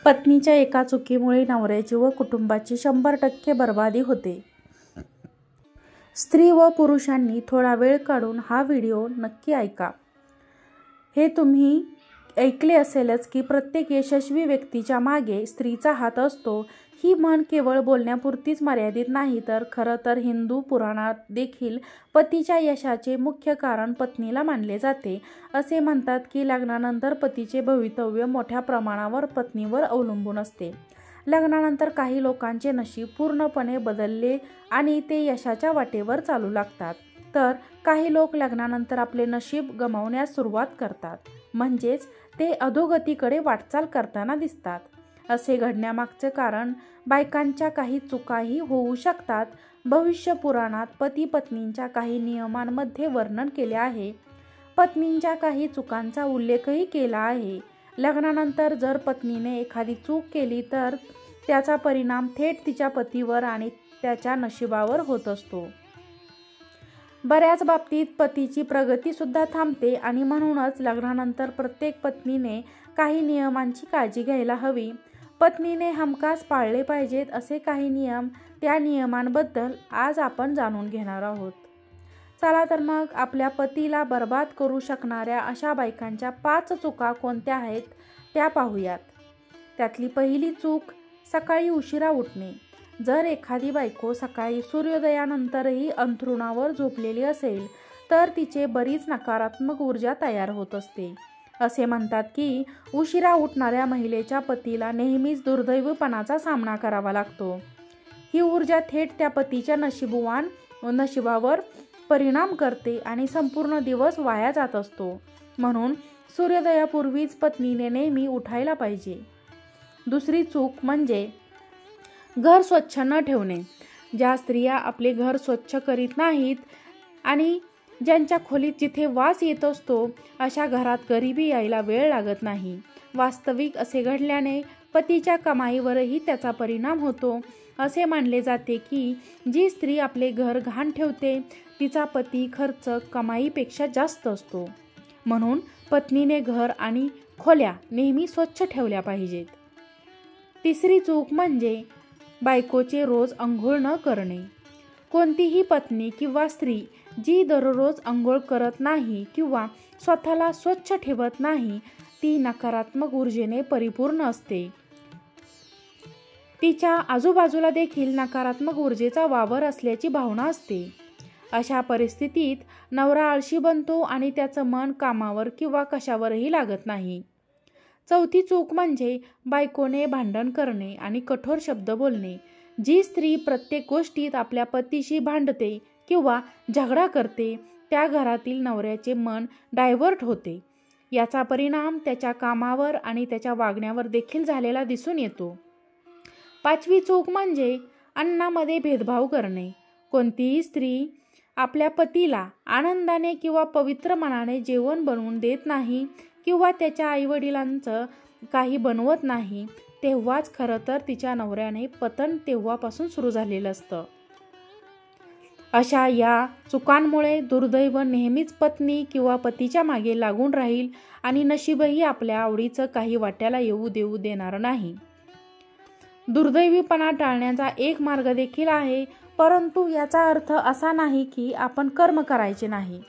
पत्नीच्या एका चुकीमुळे नवऱ्याची व कुटुंबाची 100% बर्बादी होते. स्त्री व पुरुषांनी थोडा वेळ काढून हा व्हिडिओ नक्की ऐका. हे तुम्ही ऐकले असेलच की प्रत्येक यशस्वी व्यक्तीच्या मागे स्त्रीचा हात असतो. ही म्हण केवळ बोलण्यापुरतीच मर्यादित नाही, तर खरं तर हिंदू पुराणात देखील पतीच्या यशाचे मुख्य कारण पत्नीला मानले जाते. असे म्हणतात की लग्नानंतर पतीचे भवितव्य मोठ्या प्रमाणावर पत्नीवर अवलंबून असते. लग्नानंतर काही लोकांचे नशीब पूर्णपणे बदलले आणि ते यशाच्या वाटेवर चालू लागतात, तर काही लोक लग्नानंतर आपले नशीब गमावण्यास सुरुवात करतात, म्हणजेच ते अधोगतीकडे वाटचाल करताना दिसतात. असे घडण्यामागचे कारण बायकांच्या काही चुकाही होऊ शकतात. भविष्य पुराणात पती पत्नींच्या काही नियमांमध्ये वर्णन केले आहे. पत्नींच्या काही चुकांचा उल्लेखही केला आहे. लग्नानंतर जर पत्नीने एखादी चूक केली तर त्याचा परिणाम थेट तिच्या पतीवर आणि त्याच्या नशिबावर होत असतो. बऱ्याच बाबतीत पतीची प्रगती सुद्धा थांबते आणि म्हणूनच लग्नानंतर प्रत्येक पत्नीने काही नियमांची काळजी घ्यायला हवी. पत्नीने हमखास पाळले पाहिजेत असे काही नियम, त्या नियमांबद्दल आज आपण जाणून घेणार आहोत. चला तर मग आपल्या पतीला बर्बाद करू शकणाऱ्या अशा बायकांच्या 5 चुका कोणत्या आहेत त्या पाहूयात. त्यातली पहिली चूक, सकाळी उशिरा उठणे. जर एखादी बायको सकाळी सूर्योदयानंतरही अंथरुणावर झोपलेली असेल तर तिचे बरीच नकारात्मक ऊर्जा तयार होत असते. असे म्हणतात की उशिरा उठणाऱ्या महिलेच्या पतीला नेहमीच दुर्दैवीपणाचा सामना करावा लागतो. ही ऊर्जा थेट त्या पतीच्या नशिबावर परिणाम करते आणि संपूर्ण दिवस वाया जात असतो. म्हणून सूर्योदयापूर्वीच पत्नीने नेहमी उठायला पाहिजे. दुसरी चूक म्हणजे घर स्वच्छ न ठेवणे. ज्या स्त्रिया आपले घर स्वच्छ करीत नाहीत आणि ज्यांच्या खोलीत जिथे वास येत असतो अशा घरात गरिबी यायला वेळ लागत नाही. वास्तविक असे घडल्याने पतीच्या कमाईवरही त्याचा परिणाम होतो. असे मानले जाते की जी स्त्री आपले घर घाण ठेवते तिचा पती खर्च कमाईपेक्षा जास्त असतो. म्हणून पत्नीने घर आणि खोल्या नेहमी स्वच्छ ठेवल्या पाहिजेत. तिसरी चूक म्हणजे बायकोचे रोज अंघोळ न करणे. कोणतीही पत्नी किंवा स्त्री जी दररोज अंघोळ करत नाही किंवा स्वतःला स्वच्छ ठेवत नाही ती नकारात्मक ऊर्जेने परिपूर्ण असते. तिच्या आजूबाजूला देखील नकारात्मक ऊर्जेचा वावर असल्याची भावना असते. अशा परिस्थितीत नवरा आळशी बनतो आणि त्याचं मन कामावर किंवा कशावरही लागत नाही. चौथी चूक म्हणजे बायकोने भांडण करणे आणि कठोर शब्द बोलणे. जी स्त्री प्रत्येक गोष्टीत आपल्या पतीशी भांडते किंवा झगडा करते त्या घरातील नवऱ्याचे मन डायव्हर्ट होते. याचा परिणाम त्याच्या कामावर आणि त्याच्या वागण्यावर देखील झालेला दिसून येतो. पाचवी चूक म्हणजे अन्नामध्ये भेदभाव करणे. कोणतीही स्त्री आपल्या पतीला आनंदाने किंवा पवित्र मनाने जेवण बनवून देत नाही किंवा त्याच्या आईवडिलांचं काही बनवत नाही तेव्हाच खरं तर तिच्या नवऱ्याने पतन तेव्हापासून सुरू झालेलं असतं. अशा या चुकांमुळे दुर्दैव नेहमीच पत्नी किंवा पतीच्या मागे लागून राहील आणि नशीबही आपल्या आवडीचं काही वाट्याला येऊ देऊ देणार नाही. दुर्दैवीपणा टाळण्याचा एक मार्ग देखील आहे, परंतु याचा अर्थ असा नाही की आपण कर्म करायचे नाही.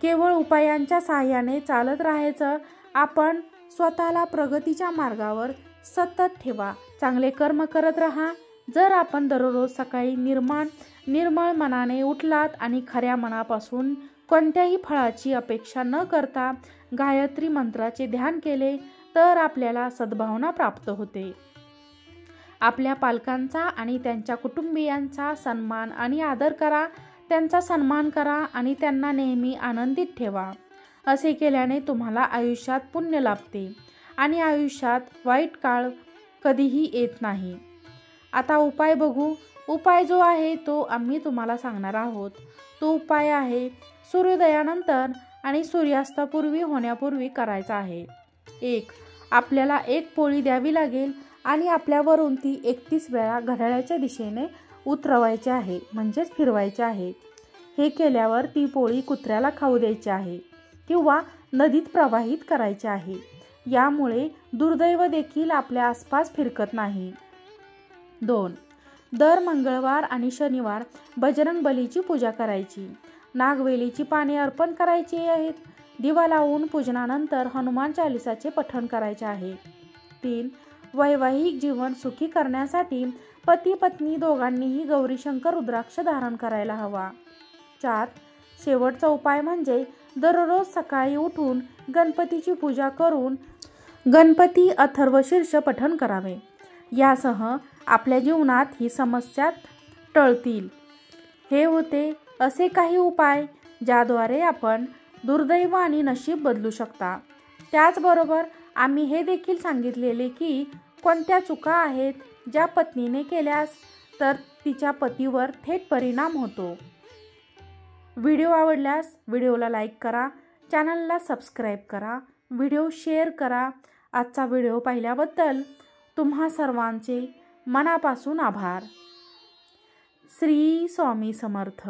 केवळ उपायांच्या साहाय्याने चालत राहायचं. आपण स्वतःला प्रगतीच्या मार्गावर सतत ठेवा. चांगले कर्म करत राहा. जर आपण दररोज सकाळी निर्मळ मनाने उठलात आणि खऱ्या मनापासून कोणत्याही फळाची अपेक्षा न करता गायत्री मंत्राचे ध्यान केले तर आपल्याला सद्भावना प्राप्त होते. आपल्या पालकांचा आणि त्यांच्या कुटुंबियांचा सन्मान आणि आदर करा. त्यांचा सन्मान करा आणि त्यांना नेहमी आनंदित ठेवा. असे केल्याने तुम्हाला आयुष्यात पुण्य लाभते आणि आयुष्यात वाईट काळ कधीही येत नाही. आता उपाय बघू. उपाय जो आहे तो आम्ही तुम्हाला सांगणार आहोत. तो उपाय आहे सूर्योदयानंतर आणि सूर्यास्तापूर्वी होण्यापूर्वी करायचा आहे. 1. आपल्याला 1 पोळी द्यावी लागेल आणि आपल्यावरून ती 31 वेळा घड्याळाच्या दिशेने उतरवायची आहे, म्हणजेच फिरवायची आहे. हे केल्यावर ती पोळी कुत्र्याला खाऊ द्यायची आहे किंवा नदीत प्रवाहित करायची आहे. यामुळे दुर्दैव देखील आपल्या आसपास फिरकत नाही. 2. दर मंगळवार आणि शनिवार बजरंग बलीची पूजा करायची. नागवेलीची पाने अर्पण करायची आहेत. दिवा लावून पूजनानंतर हनुमान चालिसाचे पठण करायचे आहे. 3. वैवाहिक जीवन सुखी करण्यासाठी पती पत्नी दोघांनीही गौरीशंकर रुद्राक्ष धारण करायला हवा. 4. शेवटचा उपाय म्हणजे दररोज सकाळी उठून गणपतीची पूजा करून गणपती अथर्वशीर्ष पठण करावे. यासह आपल्या जीवनात ही समस्या टळतील. हे होते असे काही उपाय ज्याद्वारे आपण दुर्दैव आणि नशीब बदलू शकता. त्याचबरोबर आम्ही हे देखील सांगितलेले की कोणत्या चुका आहेत ज्या पत्नीने केल्यास तर तिच्या पतीवर थेट परिणाम होतो. व्हिडिओ आवडल्यास व्हिडिओला लाईक करा, चॅनलला सबस्क्राईब करा, व्हिडिओ शेअर करा. आजचा व्हिडिओ पाहिल्याबद्दल तुम्हा सर्वांचे मनापासून आभार. श्री स्वामी समर्थ.